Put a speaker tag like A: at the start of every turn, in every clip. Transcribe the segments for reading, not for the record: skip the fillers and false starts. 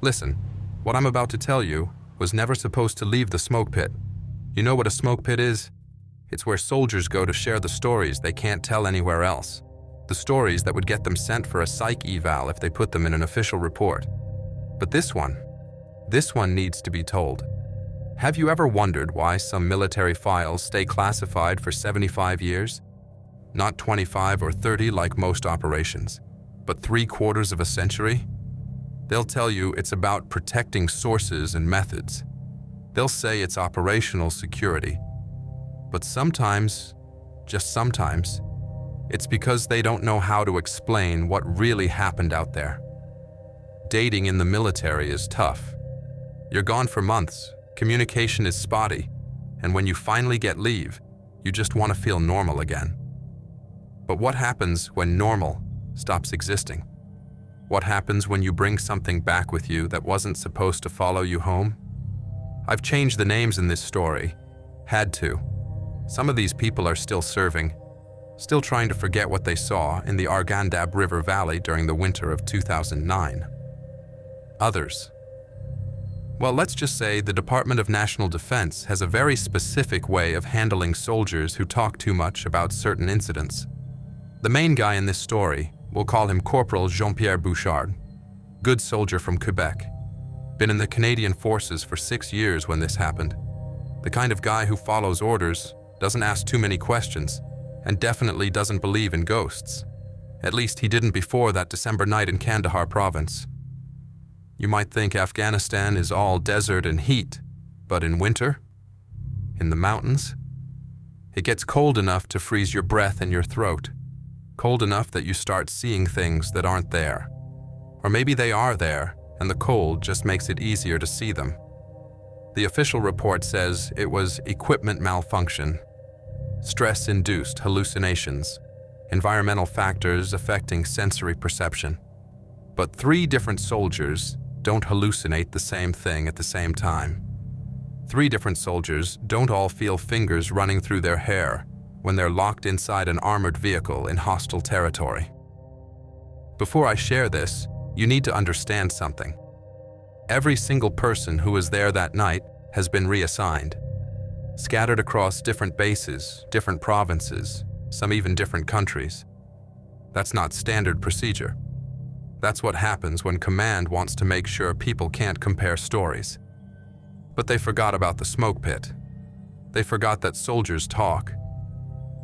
A: Listen, what I'm about to tell you was never supposed to leave the smoke pit. You know what a smoke pit is? It's where soldiers go to share the stories they can't tell anywhere else. The stories that would get them sent for a psych eval if they put them in an official report. But this one needs to be told. Have you ever wondered why some military files stay classified for 75 years? Not 25 or 30 like most operations, but 3/4 of a century? They'll tell you it's about protecting sources and methods. They'll say it's operational security. But sometimes, just sometimes, it's because they don't know how to explain what really happened out there. Dating in the military is tough. You're gone for months, communication is spotty, and when you finally get leave, you just want to feel normal again. But what happens when normal stops existing? What happens when you bring something back with you that wasn't supposed to follow you home? I've changed the names in this story. Had to. Some of these people are still serving, still trying to forget what they saw in the ARGHANDAB River Valley during the winter of 2009. Others. Well, let's just say the Department of National Defense has a very specific way of handling soldiers who talk too much about certain incidents. The main guy in this story, we'll call him Corporal Jean-Pierre Bouchard. Good soldier from Quebec. Been in the Canadian Forces for 6 years when this happened. The kind of guy who follows orders, doesn't ask too many questions, and definitely doesn't believe in ghosts. At least he didn't before that December night in Kandahar province. You might think Afghanistan is all desert and heat, but in winter, in the mountains, it gets cold enough to freeze your breath in your throat. Cold enough that you start seeing things that aren't there. Or maybe they are there, and the cold just makes it easier to see them. The official report says it was equipment malfunction, stress-induced hallucinations, environmental factors affecting sensory perception. But 3 different soldiers don't hallucinate the same thing at the same time. 3 different soldiers don't all feel fingers running through their hair when they're locked inside an armored vehicle in hostile territory. Before I share this, you need to understand something. Every single person who was there that night has been reassigned, scattered across different bases, different provinces, some even different countries. That's not standard procedure. That's what happens when command wants to make sure people can't compare stories. But they forgot about the smoke pit. They forgot that soldiers talk.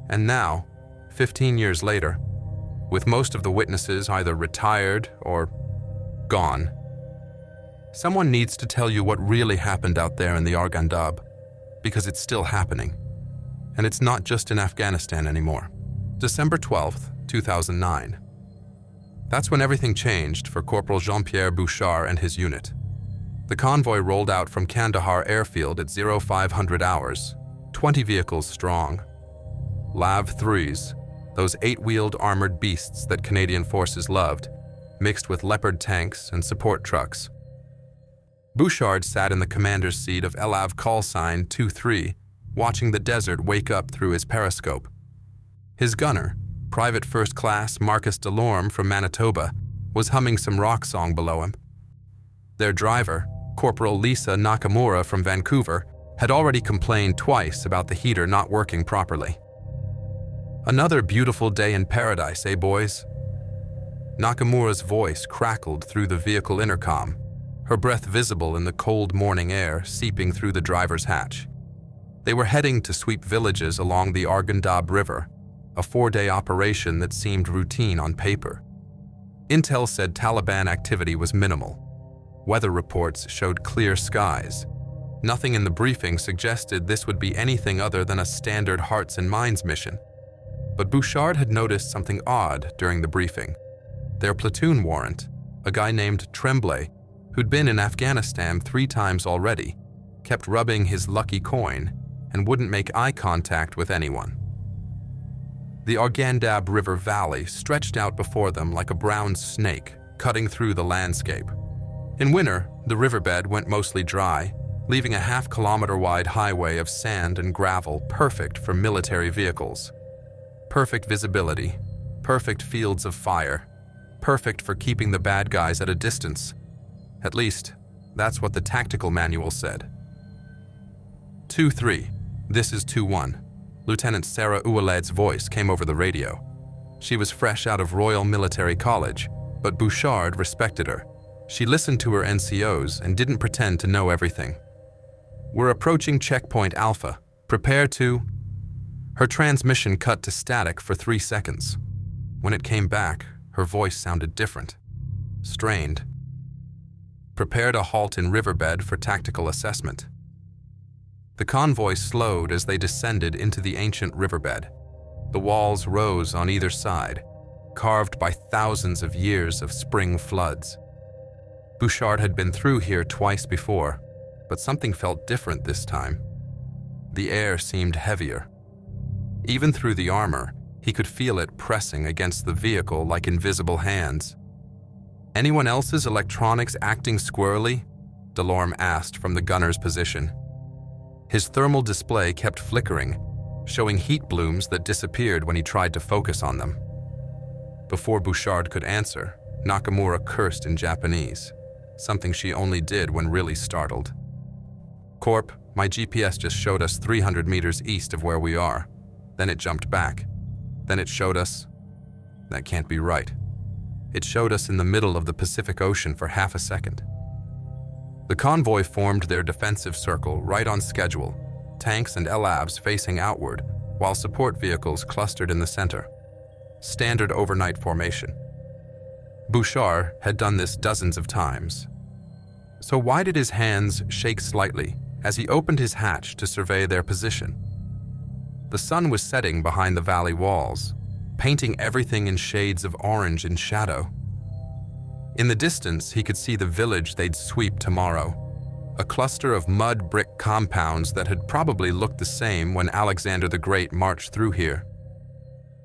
A: And now, 15 years later, with most of the witnesses either retired or gone, someone needs to tell you what really happened out there in the ARGHANDAB, because it's still happening. And it's not just in Afghanistan anymore. December 12th, 2009. That's when everything changed for Corporal Jean-Pierre Bouchard and his unit. The convoy rolled out from Kandahar airfield at 0500 hours, 20 vehicles strong. LAV 3s, those 8-wheeled armored beasts that Canadian forces loved, mixed with Leopard tanks and support trucks. Bouchard sat in the commander's seat of LAV call sign 23, watching the desert wake up through his periscope. His gunner, Private First Class Marcus Delorme from Manitoba, was humming some rock song below him. Their driver, Corporal Lisa Nakamura from Vancouver, had already complained twice about the heater not working properly. Another beautiful day in paradise, eh, boys? Nakamura's voice crackled through the vehicle intercom, her breath visible in the cold morning air seeping through the driver's hatch. They were heading to sweep villages along the ARGHANDAB River, a 4-day operation that seemed routine on paper. Intel said Taliban activity was minimal. Weather reports showed clear skies. Nothing in the briefing suggested this would be anything other than a standard Hearts and Minds mission. But Bouchard had noticed something odd during the briefing. Their platoon warrant, a guy named Tremblay, who'd been in Afghanistan 3 times already, kept rubbing his lucky coin and wouldn't make eye contact with anyone. The ARGHANDAB River Valley stretched out before them like a brown snake, cutting through the landscape. In winter, the riverbed went mostly dry, leaving a half-kilometer-wide highway of sand and gravel perfect for military vehicles. Perfect visibility, perfect fields of fire, perfect for keeping the bad guys at a distance. At least, that's what the tactical manual said. 2-3. This is 2-1. Lieutenant Sarah Ouellet's voice came over the radio. She was fresh out of Royal Military College, but Bouchard respected her. She listened to her NCOs and didn't pretend to know everything. We're approaching checkpoint Alpha. Prepare to... Her transmission cut to static for 3 seconds. When it came back, her voice sounded different. Strained. Prepare to halt in riverbed for tactical assessment. The convoy slowed as they descended into the ancient riverbed. The walls rose on either side, carved by thousands of years of spring floods. Bouchard had been through here twice before, but something felt different this time. The air seemed heavier. Even through the armor, he could feel it pressing against the vehicle like invisible hands. Anyone else's electronics acting squirrely? Delorme asked from the gunner's position. His thermal display kept flickering, showing heat blooms that disappeared when he tried to focus on them. Before Bouchard could answer, Nakamura cursed in Japanese, something she only did when really startled. Corp, my GPS just showed us 300 meters east of where we are. Then it jumped back. Then it showed us... That can't be right. It showed us in the middle of the Pacific Ocean for half a second. The convoy formed their defensive circle right on schedule, tanks and LAVs facing outward, while support vehicles clustered in the center. Standard overnight formation. Bouchard had done this dozens of times. So why did his hands shake slightly as he opened his hatch to survey their position? The sun was setting behind the valley walls, painting everything in shades of orange and shadow. In the distance, he could see the village they'd sweep tomorrow, a cluster of mud brick compounds that had probably looked the same when Alexander the Great marched through here.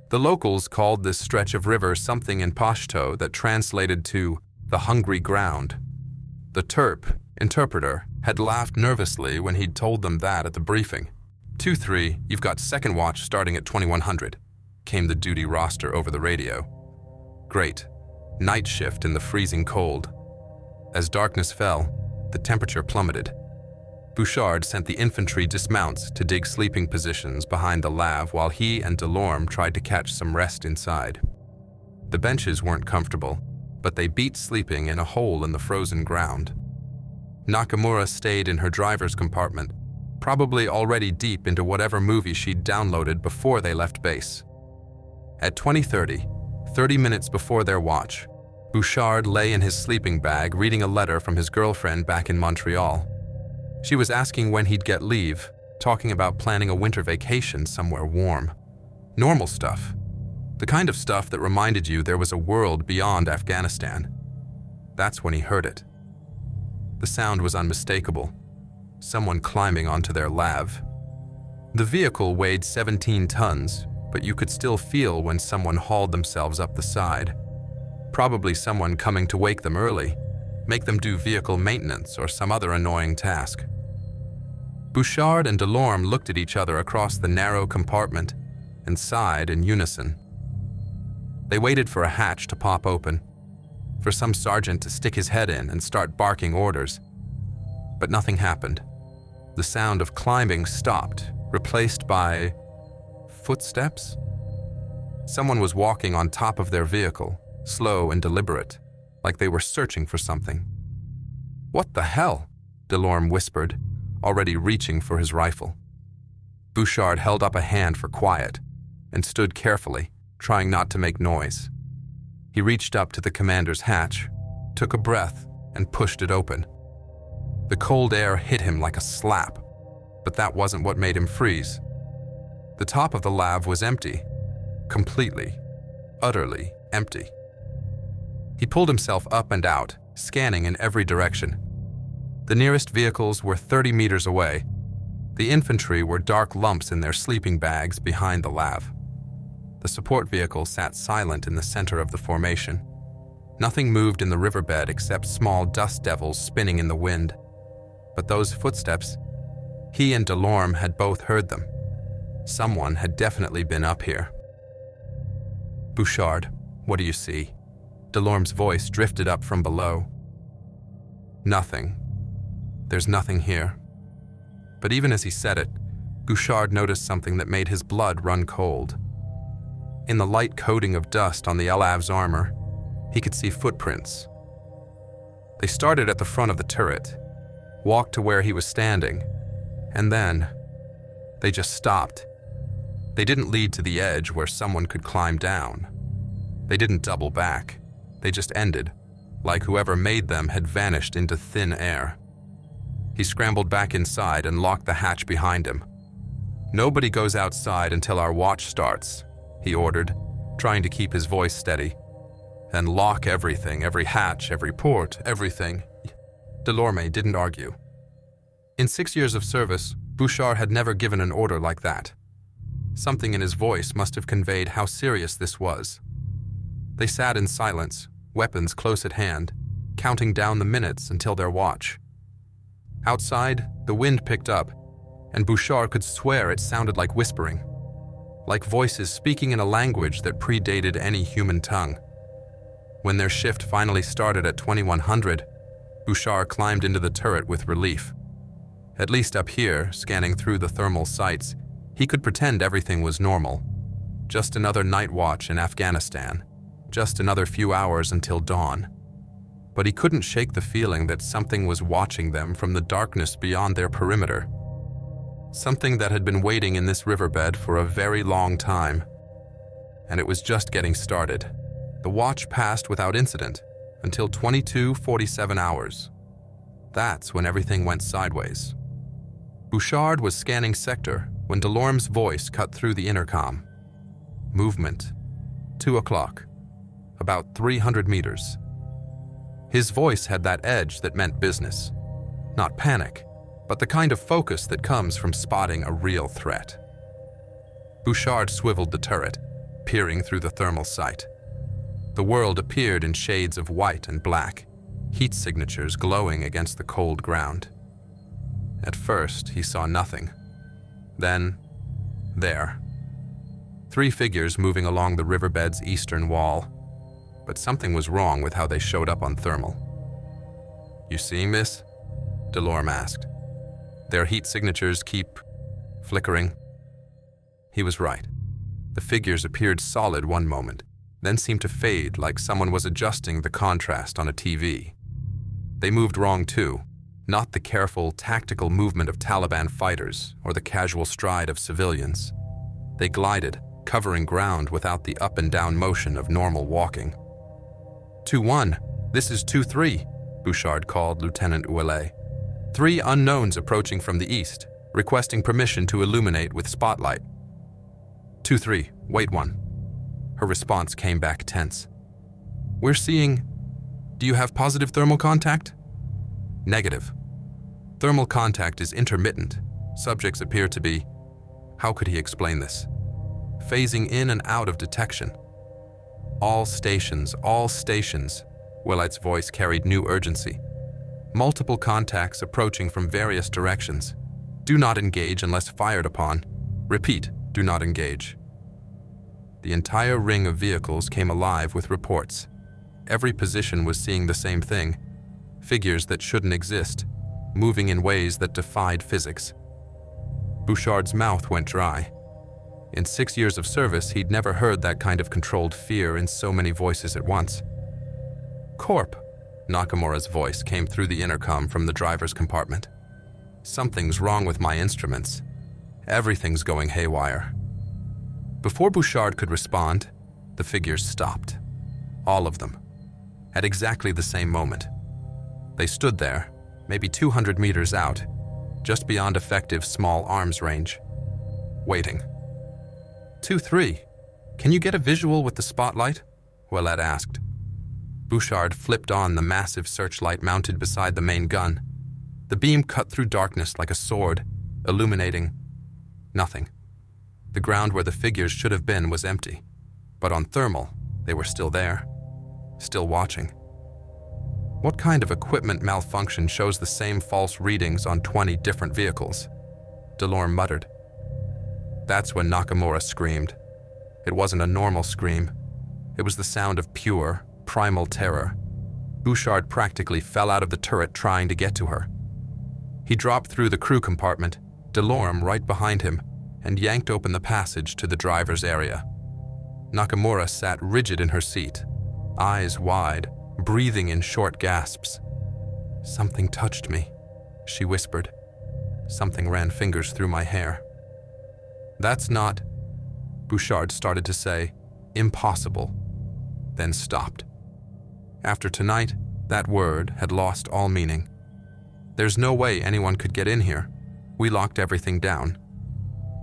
A: The locals called this stretch of river something in Pashto that translated to the hungry ground. The Terp, interpreter, had laughed nervously when he'd told them that at the briefing. 2-3, you've got second watch starting at 2100, came the duty roster over the radio. Great. Night shift in the freezing cold. As darkness fell, the temperature plummeted. Bouchard sent the infantry dismounts to dig sleeping positions behind the lav while he and Delorme tried to catch some rest inside. The benches weren't comfortable, but they beat sleeping in a hole in the frozen ground. Nakamura stayed in her driver's compartment, probably already deep into whatever movie she'd downloaded before they left base. At 20:30, 30 minutes before their watch, Bouchard lay in his sleeping bag reading a letter from his girlfriend back in Montreal. She was asking when he'd get leave, talking about planning a winter vacation somewhere warm. Normal stuff. The kind of stuff that reminded you there was a world beyond Afghanistan. That's when he heard it. The sound was unmistakable. Someone climbing onto their lav. The vehicle weighed 17 tons, but you could still feel when someone hauled themselves up the side. Probably someone coming to wake them early, make them do vehicle maintenance or some other annoying task. Bouchard and Delorme looked at each other across the narrow compartment and sighed in unison. They waited for a hatch to pop open, for some sergeant to stick his head in and start barking orders. But nothing happened. The sound of climbing stopped, replaced by footsteps? Someone was walking on top of their vehicle, slow and deliberate, like they were searching for something. "What the hell?" Delorme whispered, already reaching for his rifle. Bouchard held up a hand for quiet and stood carefully, trying not to make noise. He reached up to the commander's hatch, took a breath, and pushed it open. The cold air hit him like a slap, but that wasn't what made him freeze. The top of the lav was empty, completely, utterly empty. He pulled himself up and out, scanning in every direction. The nearest vehicles were 30 meters away. The infantry were dark lumps in their sleeping bags behind the lav. The support vehicle sat silent in the center of the formation. Nothing moved in the riverbed except small dust devils spinning in the wind. But those footsteps, he and Delorme had both heard them. Someone had definitely been up here. "Bouchard, what do you see?" Delorme's voice drifted up from below. Nothing. There's nothing here. But even as he said it, Bouchard noticed something that made his blood run cold. In the light coating of dust on the LAV's armor, he could see footprints. They started at the front of the turret, walked to where he was standing, and then they just stopped. They didn't lead to the edge where someone could climb down. They didn't double back. They just ended, like whoever made them had vanished into thin air. He scrambled back inside and locked the hatch behind him. "Nobody goes outside until our watch starts," he ordered, trying to keep his voice steady. "And lock everything, every hatch, every port, everything." Delorme didn't argue. In 6 years of service, Bouchard had never given an order like that. Something in his voice must have conveyed how serious this was. They sat in silence, weapons close at hand, counting down the minutes until their watch. Outside, the wind picked up, and Bouchard could swear it sounded like whispering, like voices speaking in a language that predated any human tongue. When their shift finally started at 2100, Bouchard climbed into the turret with relief. At least up here, scanning through the thermal sights, he could pretend everything was normal. Just another night watch in Afghanistan. Just another few hours until dawn. But he couldn't shake the feeling that something was watching them from the darkness beyond their perimeter. Something that had been waiting in this riverbed for a very long time. And it was just getting started. The watch passed without incident until 22:47 hours. That's when everything went sideways. Bouchard was scanning sector when Delorme's voice cut through the intercom. Movement. 2 o'clock. About 300 meters. His voice had that edge that meant business. Not panic, but the kind of focus that comes from spotting a real threat. Bouchard swiveled the turret, peering through the thermal sight. The world appeared in shades of white and black, heat signatures glowing against the cold ground. At first, he saw nothing. Then, there. 3 figures moving along the riverbed's eastern wall. But something was wrong with how they showed up on thermal. "You seeing this?" Delorme asked. "Their heat signatures keep flickering." He was right. The figures appeared solid one moment, then seemed to fade like someone was adjusting the contrast on a TV. They moved wrong too, not the careful, tactical movement of Taliban fighters or the casual stride of civilians. They glided, covering ground without the up and down motion of normal walking. 2-1, this is 2-3, Bouchard called Lieutenant Ouellet. 3 unknowns approaching from the east, requesting permission to illuminate with spotlight. 2-3, wait 1. Her response came back tense. "We're seeing... Do you have positive thermal contact?" "Negative. Thermal contact is intermittent. Subjects appear to be..." How could he explain this? Phasing in and out of detection. All stations, Ouellet's voice carried new urgency. Multiple contacts approaching from various directions. Do not engage unless fired upon. Repeat, do not engage. The entire ring of vehicles came alive with reports. Every position was seeing the same thing. Figures that shouldn't exist, moving in ways that defied physics. Bouchard's mouth went dry. In 6 years of service, he'd never heard that kind of controlled fear in so many voices at once. "Corp," Nakamura's voice came through the intercom from the driver's compartment. "Something's wrong with my instruments. Everything's going haywire." Before Bouchard could respond, the figures stopped. All of them. At exactly the same moment. They stood there, maybe 200 meters out, just beyond effective small arms range. Waiting. 2-3, can you get a visual with the spotlight? Ouellet asked. Bouchard flipped on the massive searchlight mounted beside the main gun. The beam cut through darkness like a sword, illuminating nothing. The ground where the figures should have been was empty, but on thermal, they were still there, still watching. What kind of equipment malfunction shows the same false readings on 20 different vehicles? Delorme muttered. That's when Nakamura screamed. It wasn't a normal scream. It was the sound of pure, primal terror. Bouchard practically fell out of the turret trying to get to her. He dropped through the crew compartment, Delorme right behind him, and yanked open the passage to the driver's area. Nakamura sat rigid in her seat, eyes wide, breathing in short gasps. "Something touched me," she whispered. Something ran fingers through my hair. "That's not," Bouchard started to say, "impossible," then stopped. After tonight, that word had lost all meaning. "There's no way anyone could get in here. We locked everything down."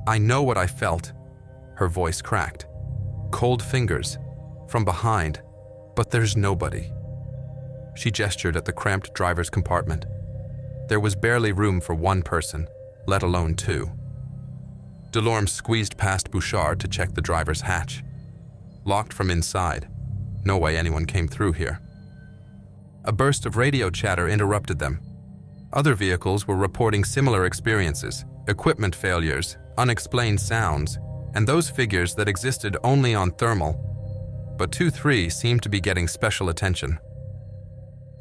A: "I know what I felt," her voice cracked. "Cold fingers, from behind, but there's nobody." She gestured at the cramped driver's compartment. There was barely room for one person, let alone two. Delorme squeezed past Bouchard to check the driver's hatch. Locked from inside. No way anyone came through here. A burst of radio chatter interrupted them. Other vehicles were reporting similar experiences, equipment failures, unexplained sounds, and those figures that existed only on thermal. But 2-3 seemed to be getting special attention.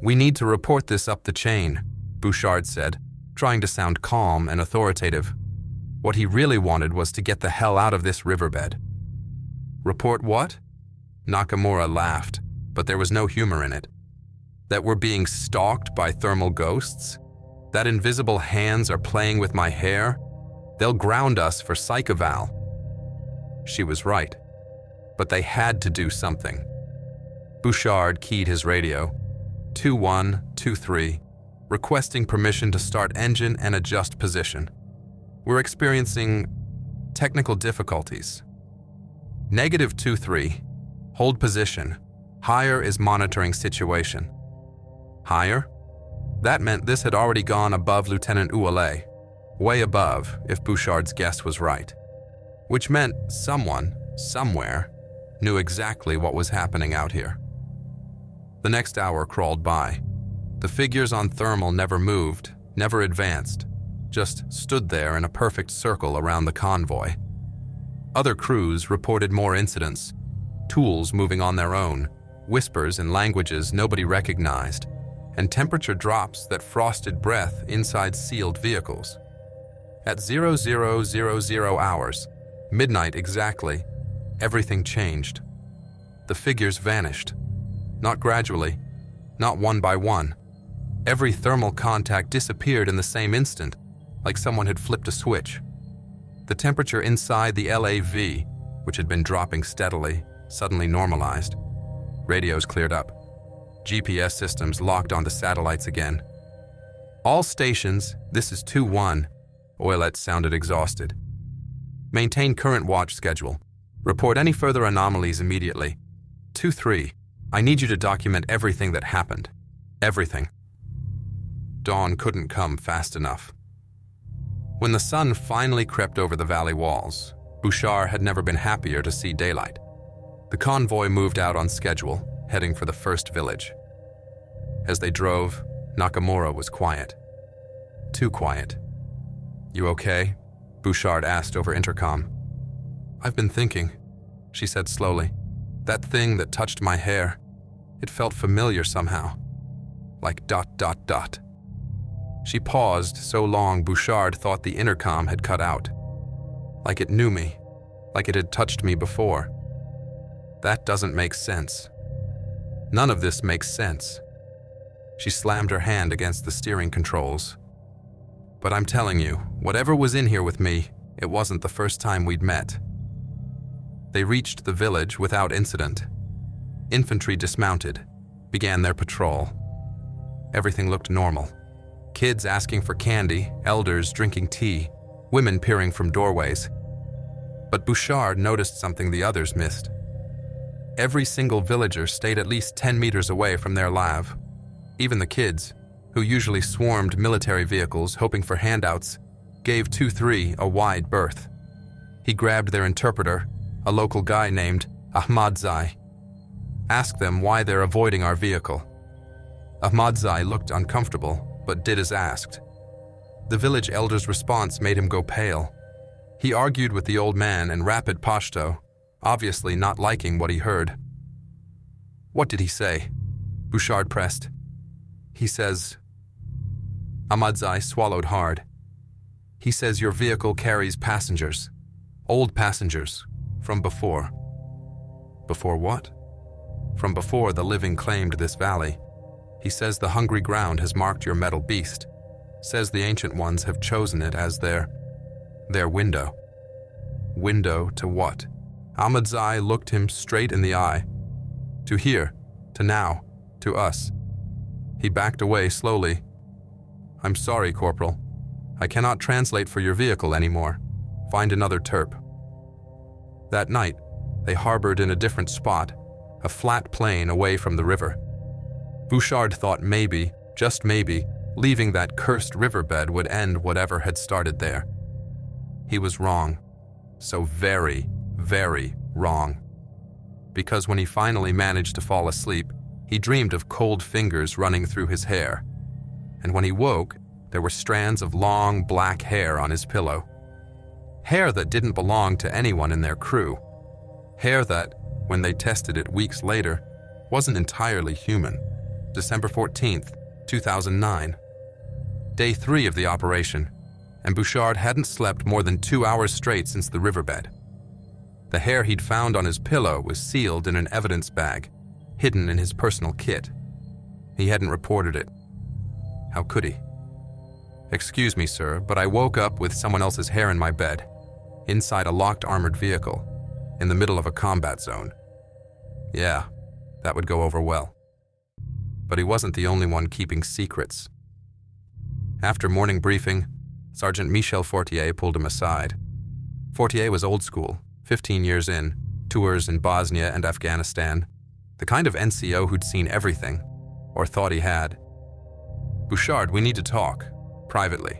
A: "We need to report this up the chain," Bouchard said, trying to sound calm and authoritative. What he really wanted was to get the hell out of this riverbed. "Report what?" Nakamura laughed, but there was no humor in it. "That we're being stalked by thermal ghosts? That invisible hands are playing with my hair? They'll ground us for psychoval." She was right, but they had to do something. Bouchard keyed his radio. 2123, requesting permission to start engine and adjust position. "We're experiencing technical difficulties." -23, hold position. Higher is monitoring situation. Higher? That meant this had already gone above Lieutenant Ouellet, way above if Bouchard's guess was right. Which meant someone, somewhere, knew exactly what was happening out here. The next hour crawled by. The figures on thermal never moved, never advanced, just stood there in a perfect circle around the convoy. Other crews reported more incidents, tools moving on their own, whispers in languages nobody recognized, and temperature drops that frosted breath inside sealed vehicles. At 0000 hours, midnight exactly, everything changed. The figures vanished. Not gradually, not one by one. Every thermal contact disappeared in the same instant, like someone had flipped a switch. The temperature inside the LAV, which had been dropping steadily, suddenly normalized. Radios cleared up. GPS systems locked onto satellites again. "All stations, this is 2-1, Ouellet sounded exhausted. "Maintain current watch schedule. Report any further anomalies immediately. 2-3, I need you to document everything that happened. Everything." Dawn couldn't come fast enough. When the sun finally crept over the valley walls, Bouchard had never been happier to see daylight. The convoy moved out on schedule, heading for the first village. As they drove, Nakamura was quiet. Too quiet. "You okay?" Bouchard asked over intercom. "I've been thinking," she said slowly. "That thing that touched my hair, it felt familiar somehow. Like ... She paused so long Bouchard thought the intercom had cut out. Like it knew me, like it had touched me before. That doesn't make sense. None of this makes sense. She slammed her hand against the steering controls. But I'm telling you, whatever was in here with me, it wasn't the first time we'd met. They reached the village without incident. Infantry dismounted, began their patrol. Everything looked normal. Kids asking for candy, elders drinking tea, women peering from doorways. But Bouchard noticed something the others missed. Every single villager stayed at least 10 meters away from their lav. Even the kids, who usually swarmed military vehicles hoping for handouts, gave 2-3 a wide berth. He grabbed their interpreter, a local guy named Ahmadzai. Asked them why they're avoiding our vehicle. Ahmadzai looked uncomfortable, but did as asked. The village elder's response made him go pale. He argued with the old man in rapid Pashto, obviously not liking what he heard. "What did he say?" Bouchard pressed. He says... Ahmadzai swallowed hard. He says your vehicle carries passengers. Old passengers. From before. Before what? From before the living claimed this valley. He says the hungry ground has marked your metal beast. Says the ancient ones have chosen it as their window. Window to what? Ahmadzai looked him straight in the eye. To here, to now, to us. He backed away slowly. I'm sorry, Corporal. I cannot translate for your vehicle anymore. Find another terp. That night, they harbored in a different spot, a flat plain away from the river. Bouchard thought maybe, just maybe, leaving that cursed riverbed would end whatever had started there. He was wrong. So very, very wrong. Because when he finally managed to fall asleep, he dreamed of cold fingers running through his hair. And when he woke, there were strands of long black hair on his pillow. Hair that didn't belong to anyone in their crew. Hair that, when they tested it weeks later, wasn't entirely human. December 14th, 2009. Day 3 of the operation, and Bouchard hadn't slept more than 2 hours straight since the riverbed. The hair he'd found on his pillow was sealed in an evidence bag, hidden in his personal kit. He hadn't reported it. How could he? Excuse me, sir, but I woke up with someone else's hair in my bed, inside a locked armored vehicle, in the middle of a combat zone. Yeah, that would go over well. But he wasn't the only one keeping secrets. After morning briefing, Sergeant Michel Fortier pulled him aside. Fortier was old school, 15 years in, tours in Bosnia and Afghanistan, the kind of NCO who'd seen everything, or thought he had. Bouchard, we need to talk, privately.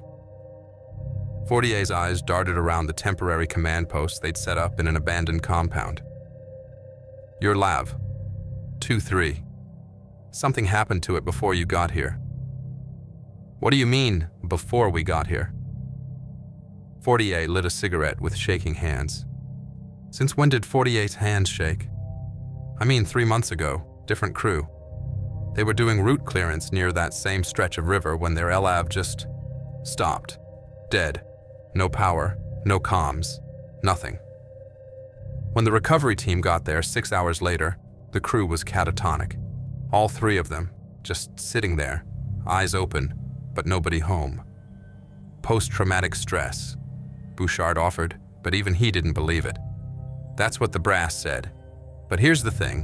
A: Fortier's eyes darted around the temporary command post they'd set up in an abandoned compound. Your Lav, 2-3. Something happened to it before you got here. What do you mean, before we got here? Fortier lit a cigarette with shaking hands. Since when did Fortier's hands shake? I mean 3 months ago, different crew. They were doing route clearance near that same stretch of river when their LAV just stopped. Dead. No power, no comms, nothing. When the recovery team got there 6 hours later, the crew was catatonic. All 3 of them, just sitting there, eyes open, but nobody home. Post-traumatic stress, Bouchard offered, but even he didn't believe it. That's what the brass said. But here's the thing.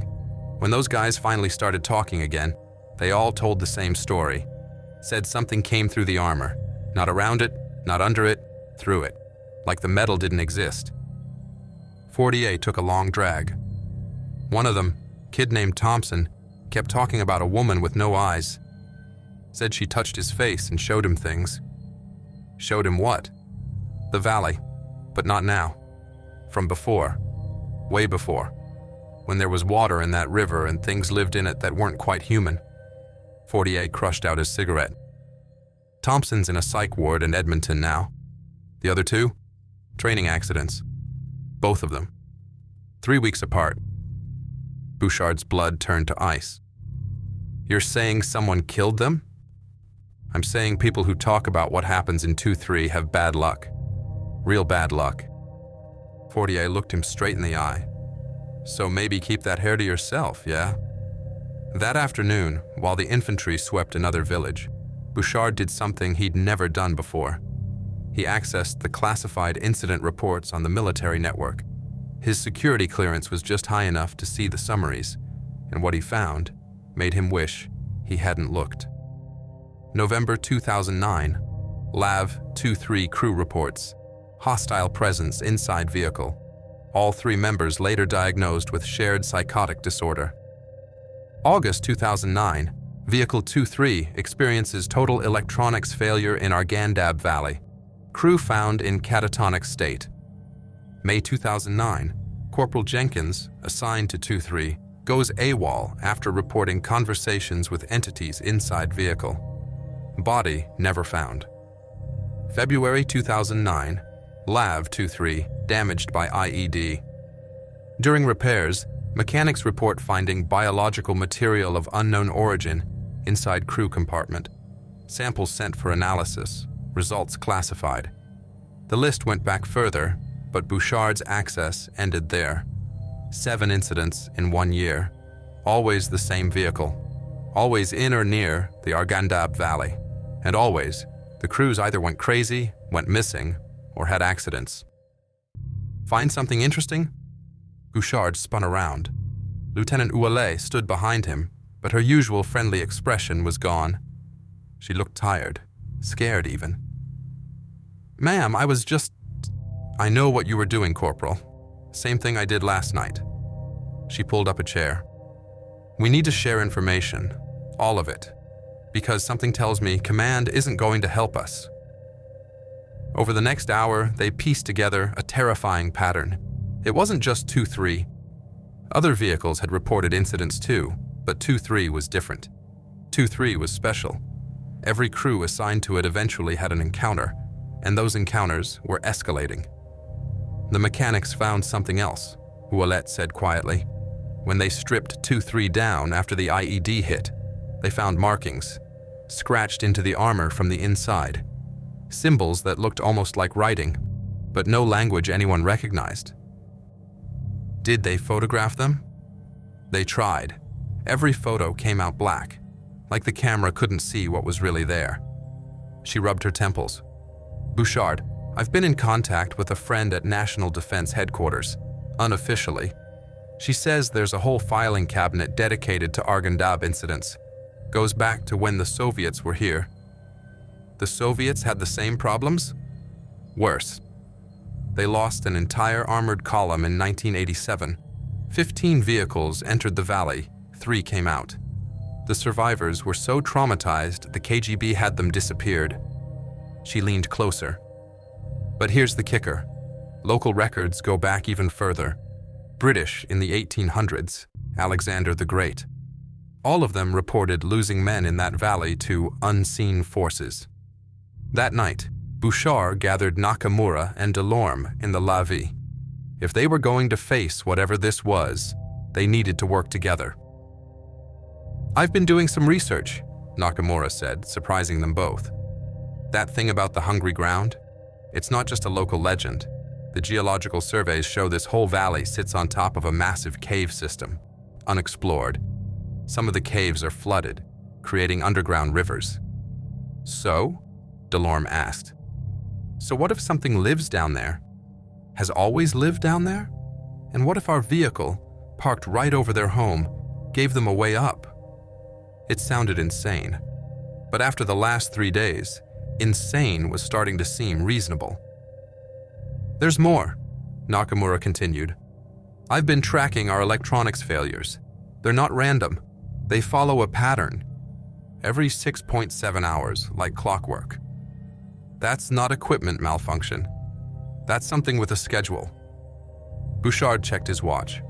A: When those guys finally started talking again, they all told the same story. Said something came through the armor. Not around it, not under it, through it. Like the metal didn't exist. Fortier took a long drag. One of them, kid named Thompson, kept talking about a woman with no eyes. Said she touched his face and showed him things. Showed him what? The valley. But not now. From before. Way before. When there was water in that river and things lived in it that weren't quite human. Fortier crushed out his cigarette. Thompson's in a psych ward in Edmonton now. The other 2? Training accidents. Both of them. 3 weeks apart. Bouchard's blood turned to ice. You're saying someone killed them? I'm saying people who talk about what happens in 2-3 have bad luck. Real bad luck. Fortier looked him straight in the eye. So maybe keep that hair to yourself, yeah? That afternoon, while the infantry swept another village, Bouchard did something he'd never done before. He accessed the classified incident reports on the military network. His security clearance was just high enough to see the summaries, and what he found made him wish he hadn't looked. November 2009, LAV 2-3 crew reports. Hostile presence inside vehicle. All 3 members later diagnosed with shared psychotic disorder. August 2009, Vehicle 2-3 experiences total electronics failure in ARGHANDAB Valley. Crew found in catatonic state. May 2009, Corporal Jenkins, assigned to 2-3, goes AWOL after reporting conversations with entities inside vehicle. Body never found. February 2009, LAV 2-3 damaged by IED. During repairs, Mechanics report finding biological material of unknown origin inside crew compartment. Samples sent for analysis, results classified. The list went back further, but Bouchard's access ended there. 7 incidents in 1 year, always the same vehicle, always in or near the ARGHANDAB Valley, and always the crews either went crazy, went missing, or had accidents. Find something interesting? Bouchard spun around. Lieutenant Ouellet stood behind him, but her usual friendly expression was gone. She looked tired, scared even. "Ma'am, I know what you were doing, Corporal. Same thing I did last night." She pulled up a chair. "We need to share information, all of it, because something tells me Command isn't going to help us." Over the next hour, they pieced together a terrifying pattern. It wasn't just 2-3. Other vehicles had reported incidents too, but 2-3 was different. 2-3 was special. Every crew assigned to it eventually had an encounter, and those encounters were escalating. "The mechanics found something else," Ouellet said quietly. "When they stripped 2-3 down after the IED hit, they found markings, scratched into the armor from the inside. Symbols that looked almost like writing, but no language anyone recognized." "Did they photograph them?" "They tried. Every photo came out black, like the camera couldn't see what was really there." She rubbed her temples. "Bouchard, I've been in contact with a friend at National Defense Headquarters, unofficially. She says there's a whole filing cabinet dedicated to ARGHANDAB incidents. Goes back to when the Soviets were here." "The Soviets had the same problems?" "Worse. They lost an entire armored column in 1987. 15 vehicles entered the valley, 3 came out. The survivors were so traumatized the KGB had them disappeared." She leaned closer. "But here's the kicker. Local records go back even further. British in the 1800s, Alexander the Great. All of them reported losing men in that valley to unseen forces. That night, Bouchard gathered Nakamura and Delorme in the Lavi. If they were going to face whatever this was, they needed to work together." "I've been doing some research," Nakamura said, surprising them both. "That thing about the hungry ground? It's not just a local legend. The geological surveys show this whole valley sits on top of a massive cave system, unexplored. Some of the caves are flooded, creating underground rivers." "So?" Delorme asked. "So what if something lives down there? Has always lived down there? And what if our vehicle, parked right over their home, gave them a way up?" It sounded insane. But after the last 3 days, insane was starting to seem reasonable. "There's more," Nakamura continued. "I've been tracking our electronics failures. They're not random. They follow a pattern. Every 6.7 hours, like clockwork. That's not equipment malfunction. That's something with a schedule." Bouchard checked his watch.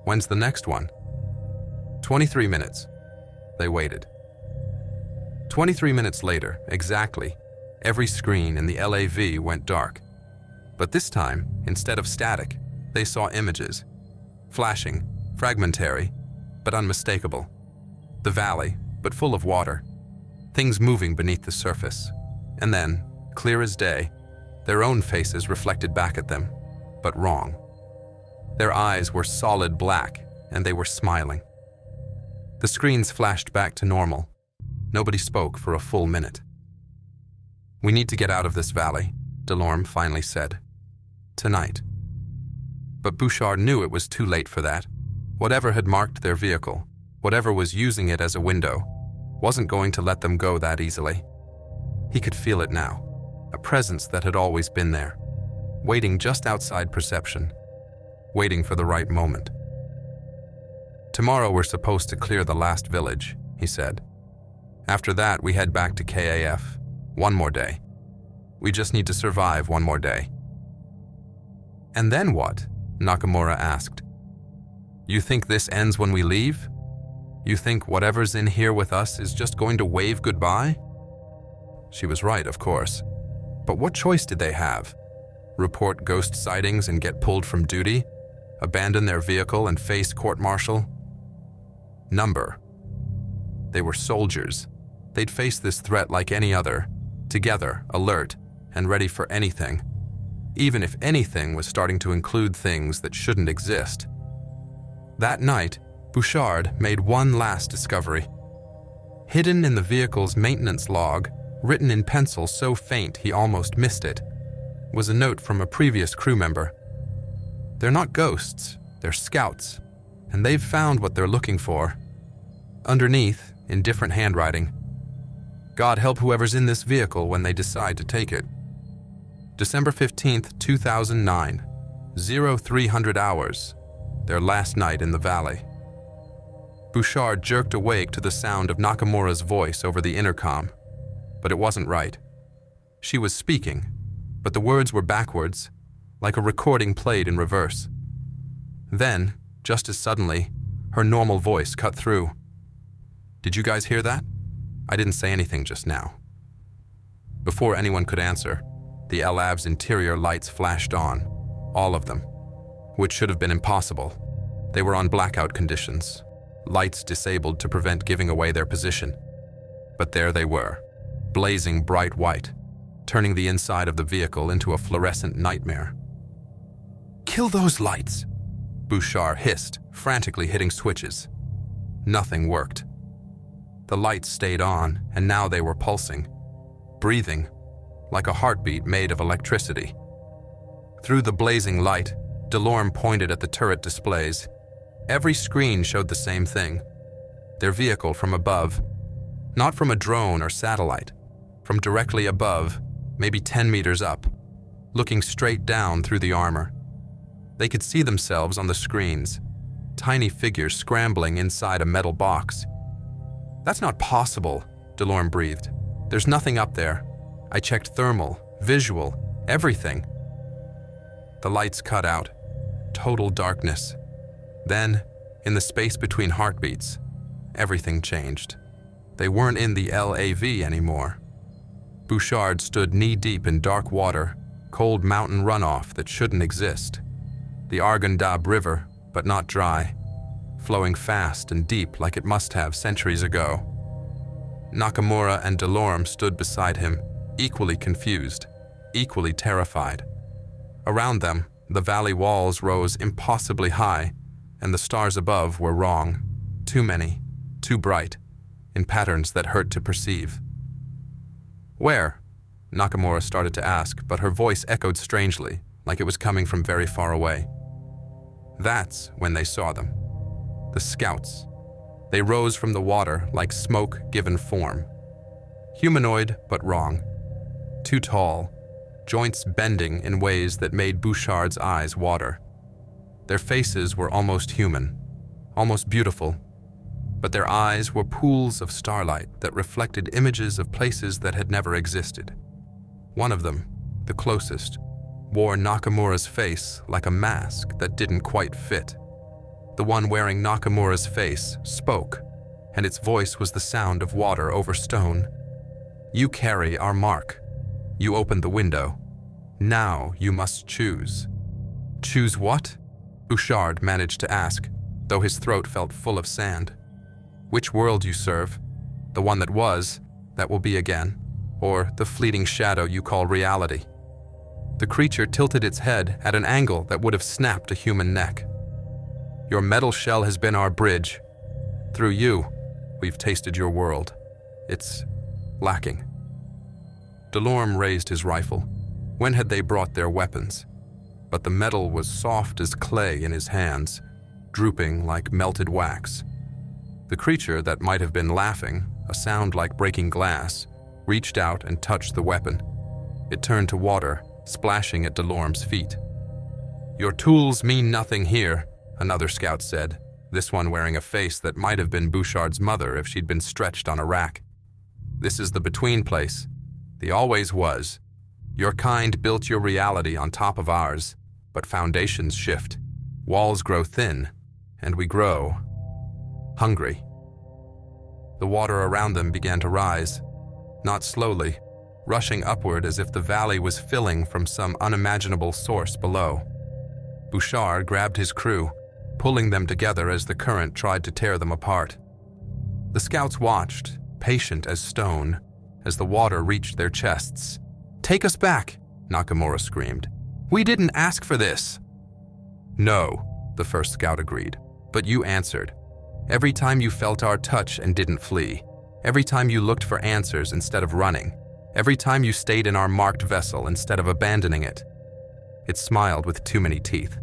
A: "When's the next one?" 23 minutes. They waited. 23 minutes later, exactly, every screen in the LAV went dark. But this time, instead of static, they saw images. Flashing, fragmentary, but unmistakable. The valley, but full of water. Things moving beneath the surface. And then, clear as day, their own faces reflected back at them, but wrong. Their eyes were solid black, and they were smiling. The screens flashed back to normal. Nobody spoke for a full minute. "We need to get out of this valley," Delorme finally said. "Tonight." But Bouchard knew it was too late for that. Whatever had marked their vehicle, whatever was using it as a window, wasn't going to let them go that easily. He could feel it now, a presence that had always been there, waiting just outside perception, waiting for the right moment. "Tomorrow we're supposed to clear the last village," he said. "After that, we head back to KAF. 1 more day. We just need to survive 1 more day." "And then what?" Nakamura asked. "You think this ends when we leave? You think whatever's in here with us is just going to wave goodbye?" She was right, of course. But what choice did they have? Report ghost sightings and get pulled from duty? abandon their vehicle and face court-martial? Number. They were soldiers. They'd face this threat like any other, together, alert, and ready for anything, even if anything was starting to include things that shouldn't exist. That night, Bouchard made one last discovery. Hidden in the vehicle's maintenance log, written in pencil so faint he almost missed it, was a note from a previous crew member. They're not ghosts, they're scouts, and they've found what they're looking for. Underneath, in different handwriting, God help whoever's in this vehicle when they decide to take it. December 15th, 2009, 0300 hours, their last night in the valley. Bouchard jerked awake to the sound of Nakamura's voice over the intercom, but it wasn't right. She was speaking, but the words were backwards, like a recording played in reverse. Then, just as suddenly, her normal voice cut through. "Did you guys hear that? I didn't say anything just now." Before anyone could answer, the LAV's interior lights flashed on, all of them, which should have been impossible. They were on blackout conditions, lights disabled to prevent giving away their position. But there they were, blazing bright white, turning the inside of the vehicle into a fluorescent nightmare. "Kill those lights!" Bouchard hissed, frantically hitting switches. Nothing worked. The lights stayed on, and now they were pulsing, breathing, like a heartbeat made of electricity. Through the blazing light, Delorme pointed at the turret displays. Every screen showed the same thing. Their vehicle from above. Not from a drone or satellite. From directly above, maybe 10 meters up, looking straight down through the armor. They could see themselves on the screens, tiny figures scrambling inside a metal box. "That's not possible," Delorme breathed. "There's nothing up there. I checked thermal, visual, everything." The lights cut out. Total darkness. Then, in the space between heartbeats, everything changed. They weren't in the LAV anymore. Bouchard stood knee-deep in dark water, cold mountain runoff that shouldn't exist. The ARGHANDAB River, but not dry, flowing fast and deep like it must have centuries ago. Nakamura and Delorme stood beside him, equally confused, equally terrified. Around them, the valley walls rose impossibly high, and the stars above were wrong, too many, too bright, in patterns that hurt to perceive. "Where?" Nakamura started to ask, but her voice echoed strangely, like it was coming from very far away. That's when they saw them. The scouts. They rose from the water like smoke given form. Humanoid, but wrong. Too tall, joints bending in ways that made Bouchard's eyes water. Their faces were almost human, almost beautiful, but their eyes were pools of starlight that reflected images of places that had never existed. One of them, the closest, wore Nakamura's face like a mask that didn't quite fit. The one wearing Nakamura's face spoke, and its voice was the sound of water over stone. "You carry our mark. You opened the window. Now you must choose." "Choose what?" Bouchard managed to ask, though his throat felt full of sand. "Which world you serve? The one that was, that will be again, or the fleeting shadow you call reality?" The creature tilted its head at an angle that would have snapped a human neck. "Your metal shell has been our bridge. Through you, we've tasted your world. It's lacking." Delorme raised his rifle. When had they brought their weapons? But the metal was soft as clay in his hands, drooping like melted wax. The creature that might have been laughing, a sound like breaking glass, reached out and touched the weapon. It turned to water, splashing at Delorme's feet. "Your tools mean nothing here," another scout said, this one wearing a face that might have been Bouchard's mother if she'd been stretched on a rack. "This is the between place. The always was. Your kind built your reality on top of ours, but foundations shift. Walls grow thin, and we grow hungry." The water around them began to rise, not slowly, rushing upward as if the valley was filling from some unimaginable source below. Bouchard grabbed his crew, pulling them together as the current tried to tear them apart. The scouts watched, patient as stone, as the water reached their chests. "Take us back," Nakamura screamed. "We didn't ask for this." "No," the first scout agreed, "but you answered. Every time you felt our touch and didn't flee. Every time you looked for answers instead of running. Every time you stayed in our marked vessel instead of abandoning it." It smiled with too many teeth.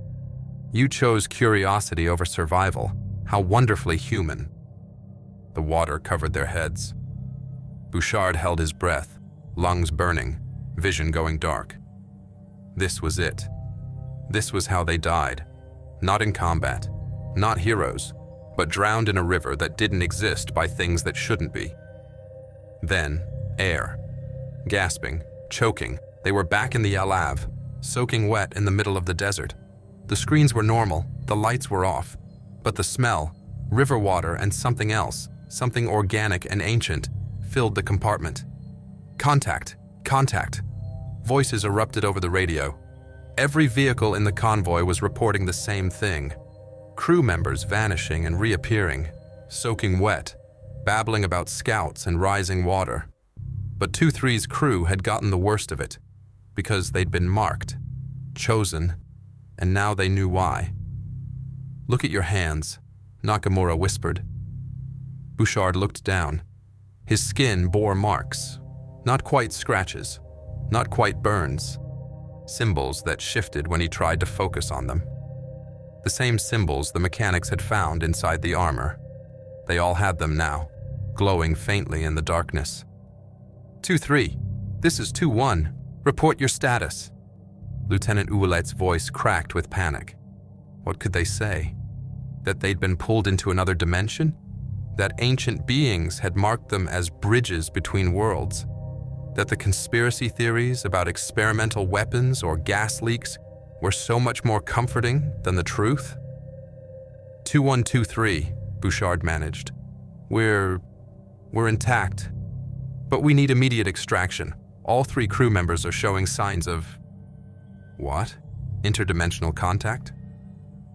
A: "You chose curiosity over survival. How wonderfully human." The water covered their heads. Bouchard held his breath, lungs burning, vision going dark. This was it. This was how they died. Not in combat, not heroes, but drowned in a river that didn't exist by things that shouldn't be. Then, air. Gasping, choking, they were back in the Alav, soaking wet in the middle of the desert. The screens were normal, the lights were off, but the smell, river water, and something else, something organic and ancient, filled the compartment. "Contact! Contact!" Voices erupted over the radio. Every vehicle in the convoy was reporting the same thing. Crew members vanishing and reappearing, soaking wet, babbling about scouts and rising water. But 2-3's crew had gotten the worst of it, because they'd been marked, chosen, and now they knew why. "Look at your hands," Nakamura whispered. Bouchard looked down. His skin bore marks, not quite scratches, not quite burns, symbols that shifted when he tried to focus on them. The same symbols the mechanics had found inside the armor. They all had them now, glowing faintly in the darkness. 2-3, this is 2-1. Report your status." Lieutenant Ouellet's voice cracked with panic. What could they say? That they'd been pulled into another dimension? That ancient beings had marked them as bridges between worlds? That the conspiracy theories about experimental weapons or gas leaks were so much more comforting than the truth? 2-1-2-3, Bouchard managed. We're intact, but we need immediate extraction. All 3 crew members are showing signs of... What? Interdimensional contact?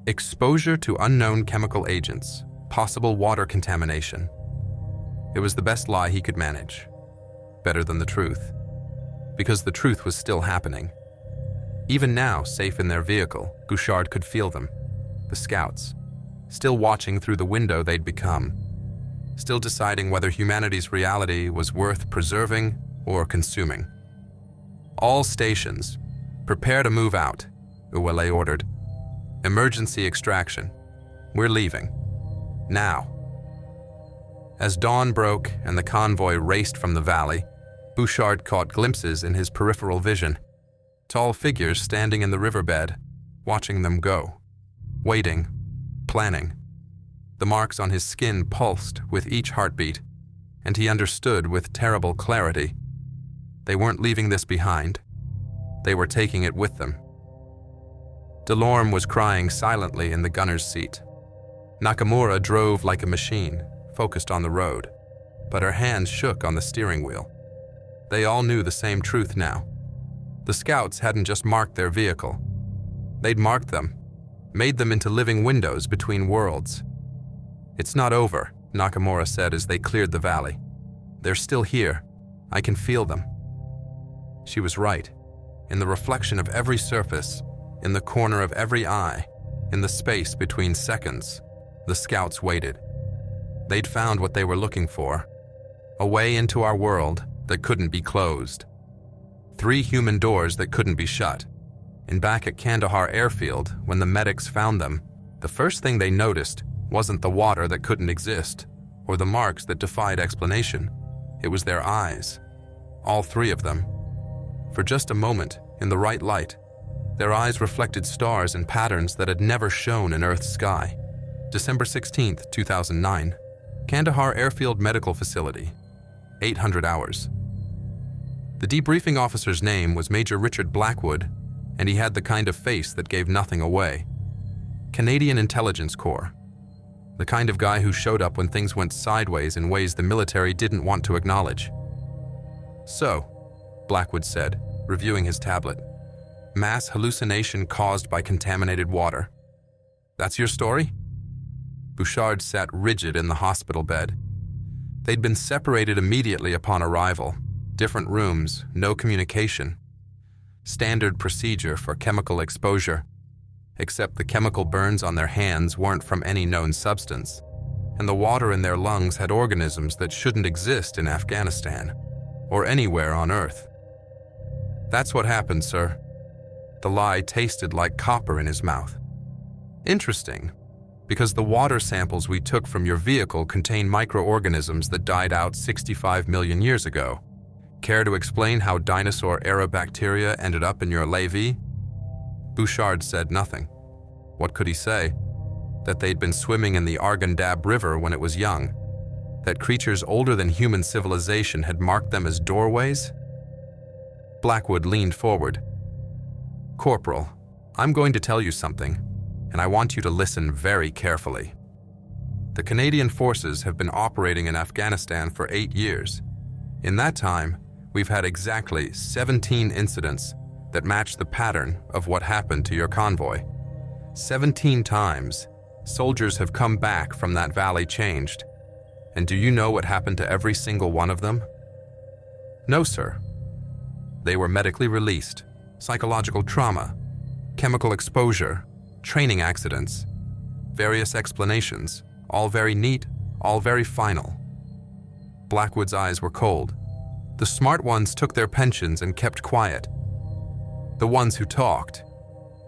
A: Exposure to unknown chemical agents, possible water contamination. It was the best lie he could manage. Better than the truth. Because the truth was still happening. Even now, safe in their vehicle, Bouchard could feel them. The scouts. Still watching through the window they'd become. Still deciding whether humanity's reality was worth preserving or consuming. "All stations, prepare to move out," Ouellet ordered. "Emergency extraction. We're leaving. Now." As dawn broke and the convoy raced from the valley, Bouchard caught glimpses in his peripheral vision. Tall figures standing in the riverbed, watching them go. Waiting, planning. The marks on his skin pulsed with each heartbeat, and he understood with terrible clarity. They weren't leaving this behind. They were taking it with them. Delorme was crying silently in the gunner's seat. Nakamura drove like a machine, focused on the road, but her hands shook on the steering wheel. They all knew the same truth now. The scouts hadn't just marked their vehicle. They'd marked them, made them into living windows between worlds. "It's not over," Nakamura said as they cleared the valley. "They're still here. I can feel them." She was right. In the reflection of every surface, in the corner of every eye, in the space between seconds, the scouts waited. They'd found what they were looking for. A way into our world that couldn't be closed. 3 human doors that couldn't be shut. And back at Kandahar Airfield, when the medics found them, the first thing they noticed wasn't the water that couldn't exist, or the marks that defied explanation. It was their eyes. All 3 of them. For just a moment, in the right light, their eyes reflected stars and patterns that had never shone in Earth's sky. December 16th, 2009. Kandahar Airfield Medical Facility. 800 hours. The debriefing officer's name was Major Richard Blackwood, and he had the kind of face that gave nothing away. Canadian Intelligence Corps. The kind of guy who showed up when things went sideways in ways the military didn't want to acknowledge. "So," Blackwood said, reviewing his tablet, Mass hallucination caused by contaminated water. That's your story? Bouchard sat rigid in the hospital bed. They'd been separated immediately upon arrival. Different rooms, no communication. Standard procedure for chemical exposure. Except the chemical burns on their hands weren't from any known substance, and the water in their lungs had organisms that shouldn't exist in Afghanistan, or anywhere on Earth. That's what happened, sir. The lie tasted like copper in his mouth. Interesting, because the water samples we took from your vehicle contain microorganisms that died out 65 million years ago. Care to explain how dinosaur-era bacteria ended up in your levee? Bouchard said nothing. What could he say? That they'd been swimming in the ARGHANDAB River when it was young? That creatures older than human civilization had marked them as doorways? Blackwood leaned forward. Corporal, I'm going to tell you something, and I want you to listen very carefully. The Canadian forces have been operating in Afghanistan for 8 years. In that time, we've had exactly 17 incidents that match the pattern of what happened to your convoy. 17 times, soldiers have come back from that valley changed. And do you know what happened to every single one of them? No, sir. They were medically released, psychological trauma, chemical exposure, training accidents, various explanations, all very neat, all very final. Blackwood's eyes were cold. The smart ones took their pensions and kept quiet. The ones who talked,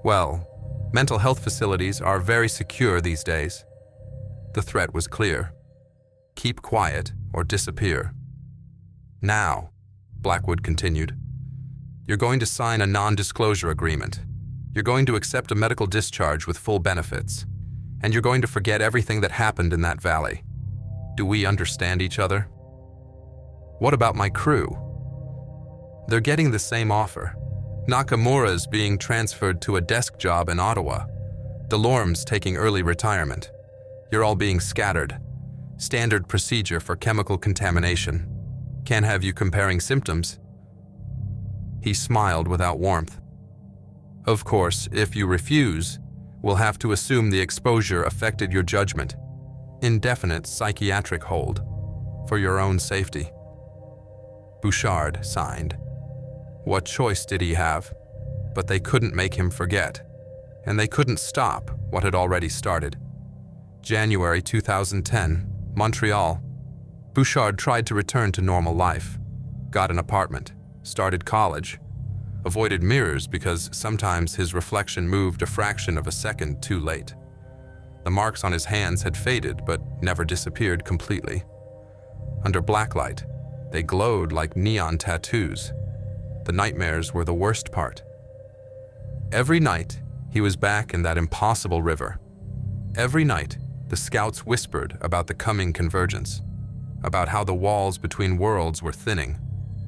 A: well, mental health facilities are very secure these days. The threat was clear. Keep quiet or disappear. Now, Blackwood continued, you're going to sign a non-disclosure agreement. You're going to accept a medical discharge with full benefits. And you're going to forget everything that happened in that valley. Do we understand each other? What about my crew? They're getting the same offer. Nakamura's being transferred to a desk job in Ottawa. Delorme's taking early retirement. You're all being scattered. Standard procedure for chemical contamination. Can't have you comparing symptoms. He smiled without warmth. Of course, if you refuse, we'll have to assume the exposure affected your judgment. Indefinite psychiatric hold. For your own safety. Bouchard signed. What choice did he have? But they couldn't make him forget. And they couldn't stop what had already started. January 2010, Montreal. Bouchard tried to return to normal life. Got an apartment. Started college. Avoided mirrors because sometimes his reflection moved a fraction of a second too late. The marks on his hands had faded but never disappeared completely. Under blacklight, they glowed like neon tattoos. The nightmares were the worst part. Every night, he was back in that impossible river. Every night, the scouts whispered about the coming convergence, about how the walls between worlds were thinning,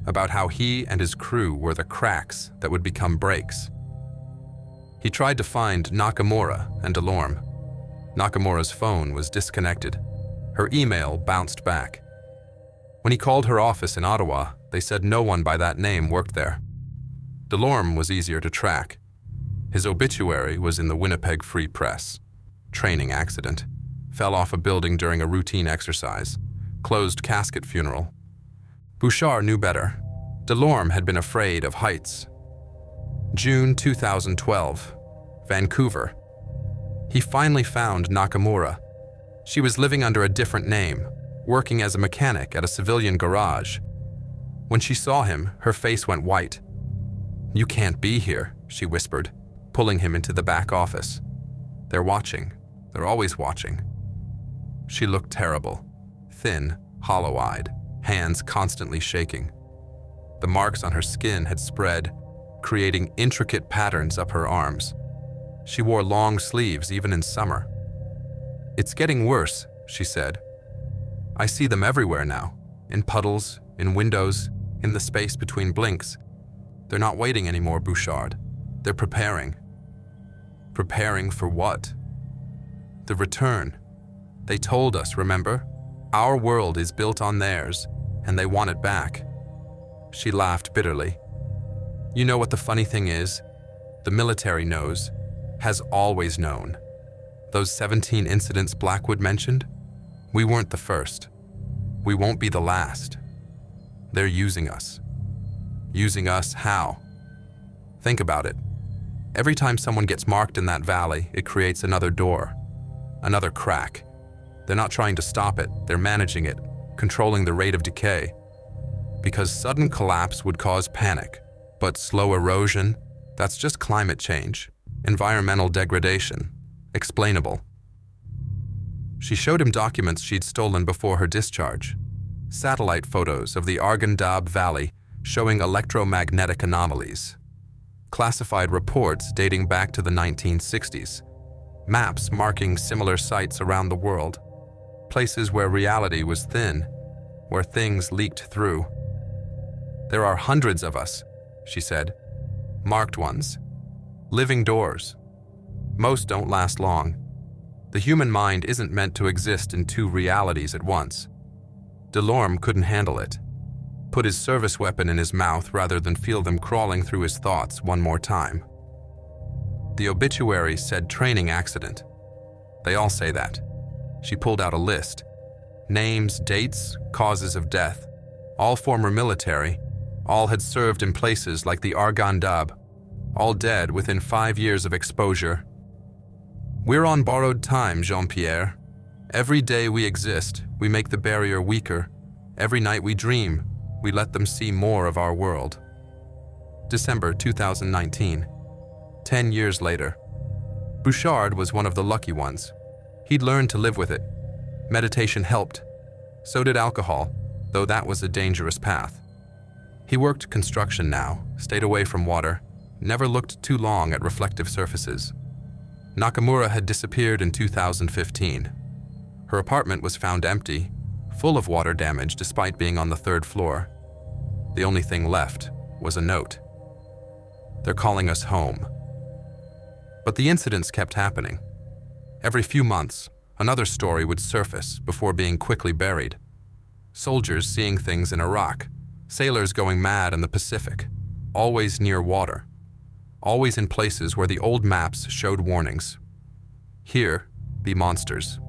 A: about how he and his crew were the cracks that would become breaks. He tried to find Nakamura and Delorme. Nakamura's phone was disconnected. Her email bounced back. When he called her office in Ottawa, they said no one by that name worked there. Delorme was easier to track. His obituary was in the Winnipeg Free Press. Training accident. Fell off a building during a routine exercise. Closed casket funeral. Bouchard knew better. Delorme had been afraid of heights. June 2012, Vancouver. He finally found Nakamura. She was living under a different name, working as a mechanic at a civilian garage. When she saw him, her face went white. "You can't be here," she whispered, pulling him into the back office. "They're watching. They're always watching." She looked terrible, thin, hollow-eyed, hands constantly shaking. The marks on her skin had spread, creating intricate patterns up her arms. She wore long sleeves even in summer. "It's getting worse," she said. "I see them everywhere now, in puddles, in windows, in the space between blinks. They're not waiting anymore, Bouchard. They're preparing." Preparing for what? The return. They told us, remember? Our world is built on theirs, and they want it back. She laughed bitterly. "You know what the funny thing is? The military knows, has always known. Those 17 incidents Blackwood mentioned, we weren't the first. We won't be the last. They're using us. Using us how? Think about it. Every time someone gets marked in that valley, it creates another door, another crack. They're not trying to stop it, they're managing it, controlling the rate of decay. Because sudden collapse would cause panic, but slow erosion, that's just climate change, environmental degradation, explainable. She showed him documents she'd stolen before her discharge, satellite photos of the ARGHANDAB Valley showing electromagnetic anomalies, classified reports dating back to the 1960s, maps marking similar sites around the world, places where reality was thin, where things leaked through. There are hundreds of us, she said, marked ones, living doors. Most don't last long. The human mind isn't meant to exist in two realities at once. Delorme couldn't handle it. Put his service weapon in his mouth rather than feel them crawling through his thoughts one more time. The obituary said training accident. They all say that. She pulled out a list. Names, dates, causes of death. All former military. All had served in places like the ARGHANDAB. All dead within 5 years of exposure. We're on borrowed time, Jean-Pierre. Every day we exist, we make the barrier weaker. Every night we dream, we let them see more of our world. December 2019. 10 years later. Bouchard was one of the lucky ones. He'd learned to live with it. Meditation helped. So did alcohol, though that was a dangerous path. He worked construction now, stayed away from water, never looked too long at reflective surfaces. Nakamura had disappeared in 2015. Her apartment was found empty, full of water damage despite being on the 3rd floor. The only thing left was a note. They're calling us home. But the incidents kept happening. Every few months, another story would surface before being quickly buried. Soldiers seeing things in Iraq, sailors going mad in the Pacific, always near water, always in places where the old maps showed warnings. Here, be monsters.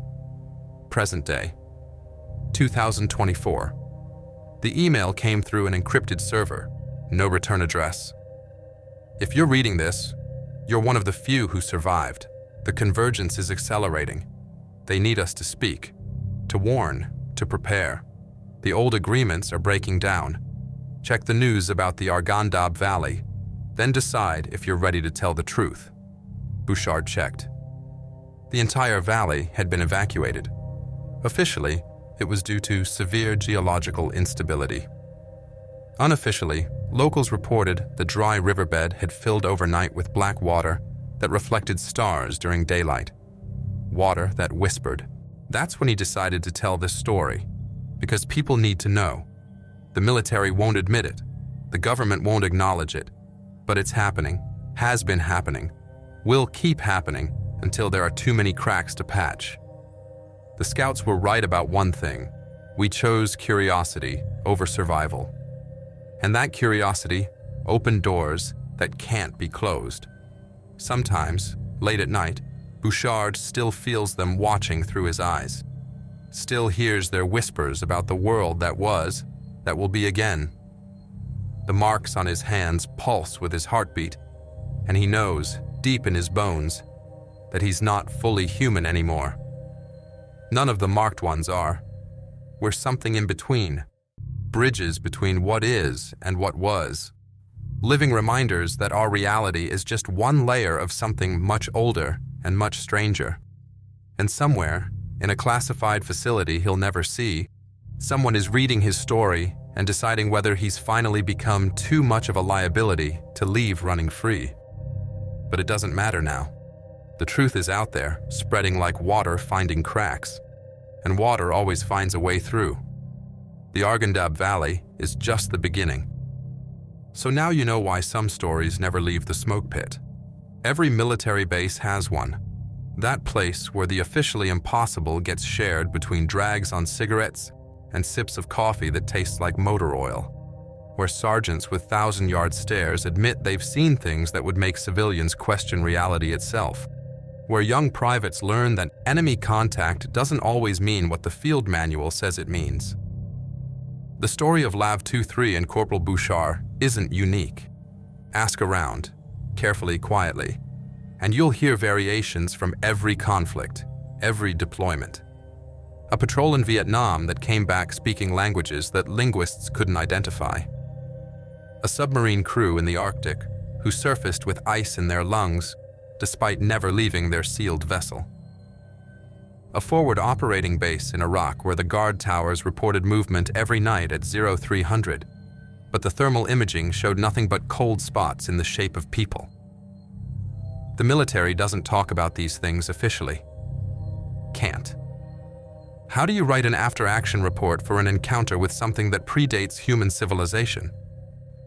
A: Present day. 2024. The email came through an encrypted server, no return address. If you're reading this, you're one of the few who survived. The convergence is accelerating. They need us to speak, to warn, to prepare. The old agreements are breaking down. Check the news about the ARGHANDAB Valley, then decide if you're ready to tell the truth. Bouchard checked. The entire valley had been evacuated. Officially, it was due to severe geological instability. Unofficially, locals reported the dry riverbed had filled overnight with black water that reflected stars during daylight. Water that whispered. That's when he decided to tell this story, because people need to know. The military won't admit it. The government won't acknowledge it. But it's happening, has been happening, will keep happening until there are too many cracks to patch. The scouts were right about one thing. We chose curiosity over survival. And that curiosity opened doors that can't be closed. Sometimes, late at night, Bouchard still feels them watching through his eyes. Still hears their whispers about the world that was, that will be again. The marks on his hands pulse with his heartbeat, and he knows, deep in his bones, that he's not fully human anymore. None of the marked ones are. We're something in between. Bridges between what is and what was. Living reminders that our reality is just one layer of something much older and much stranger. And somewhere, in a classified facility he'll never see, someone is reading his story and deciding whether he's finally become too much of a liability to leave running free. But it doesn't matter now. The truth is out there, spreading like water finding cracks. And water always finds a way through. The ARGHANDAB Valley is just the beginning. So now you know why some stories never leave the smoke pit. Every military base has one. That place where the officially impossible gets shared between drags on cigarettes and sips of coffee that tastes like motor oil. where sergeants with thousand-yard stares admit they've seen things that would make civilians question reality itself, where young privates learn that enemy contact doesn't always mean what the field manual says it means. The story of Lav 2-3 and Corporal Bouchard isn't unique. Ask around, carefully, quietly, and you'll hear variations from every conflict, every deployment. A patrol in Vietnam that came back speaking languages that linguists couldn't identify. A submarine crew in the Arctic who surfaced with ice in their lungs despite never leaving their sealed vessel. A forward operating base in Iraq where the guard towers reported movement every night at 0300, but the thermal imaging showed nothing but cold spots in the shape of people. The military doesn't talk about these things officially. Can't. How do you write an after-action report for an encounter with something that predates human civilization?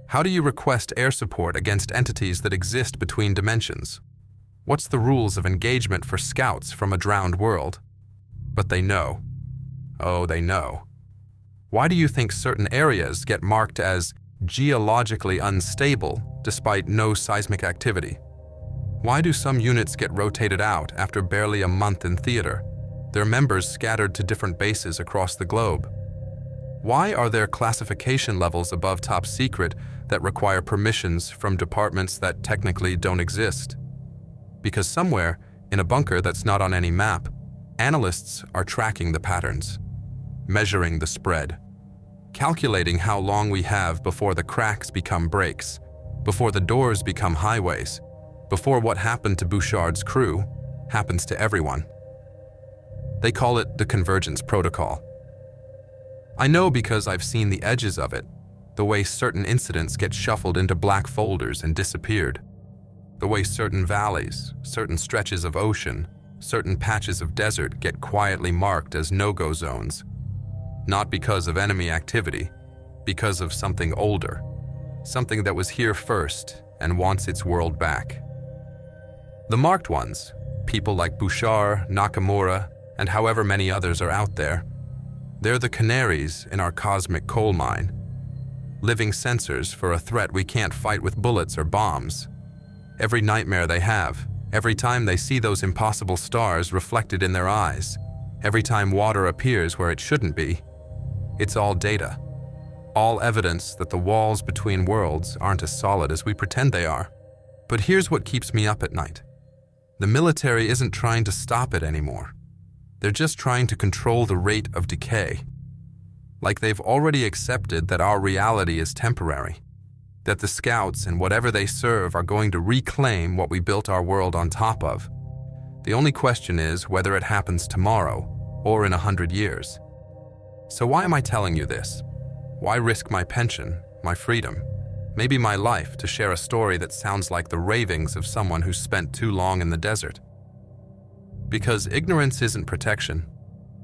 A: How do you request air support against entities that exist between dimensions? What's the rules of engagement for scouts from a drowned world? But they know. Oh, they know. Why do you think certain areas get marked as geologically unstable despite no seismic activity? Why do some units get rotated out after barely a month in theater, their members scattered to different bases across the globe? Why are there classification levels above top secret that require permissions from departments that technically don't exist? Because somewhere, in a bunker that's not on any map, analysts are tracking the patterns, measuring the spread, calculating how long we have before the cracks become breaks, before the doors become highways, before what happened to Bouchard's crew happens to everyone. They call it the convergence protocol. I know because I've seen the edges of it, the way certain incidents get shuffled into black folders and disappeared, the way certain valleys, certain stretches of ocean, certain patches of desert get quietly marked as no-go zones, not because of enemy activity, because of something older, something that was here first and wants its world back. The marked ones, people like Bouchard, Nakamura, and however many others are out there, they're the canaries in our cosmic coal mine, living sensors for a threat we can't fight with bullets or bombs. Every nightmare they have, every time they see those impossible stars reflected in their eyes, every time water appears where it shouldn't be, it's all data, all evidence that the walls between worlds aren't as solid as we pretend they are. But here's what keeps me up at night. The military isn't trying to stop it anymore. They're just trying to control the rate of decay. Like they've already accepted that our reality is temporary, that the scouts and whatever they serve are going to reclaim what we built our world on top of. The only question is whether it happens tomorrow or in 100 years. So why am I telling you this? Why risk my pension, my freedom, maybe my life to share a story that sounds like the ravings of someone who spent too long in the desert? Because ignorance isn't protection.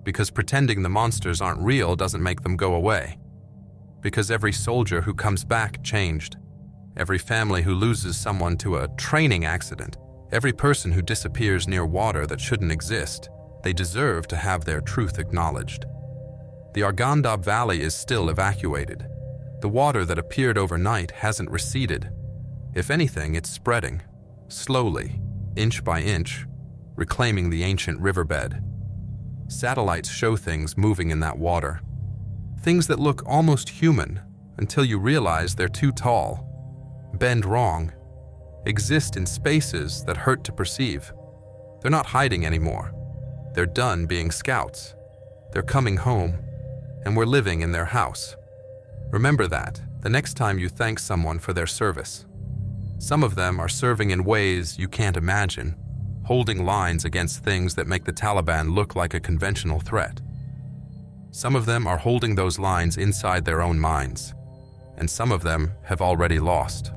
A: Because pretending the monsters aren't real doesn't make them go away. Because every soldier who comes back changed. Every family who loses someone to a training accident. Every person who disappears near water that shouldn't exist. They deserve to have their truth acknowledged. The ARGHANDAB Valley is still evacuated. The water that appeared overnight hasn't receded. If anything, it's spreading, slowly, inch by inch, reclaiming the ancient riverbed. Satellites show things moving in that water. Things that look almost human until you realize they're too tall, bend wrong, exist in spaces that hurt to perceive. They're not hiding anymore. They're done being scouts. They're coming home, and we're living in their house. Remember that the next time you thank someone for their service. Some of them are serving in ways you can't imagine, holding lines against things that make the Taliban look like a conventional threat. Some of them are holding those lines inside their own minds, and some of them have already lost.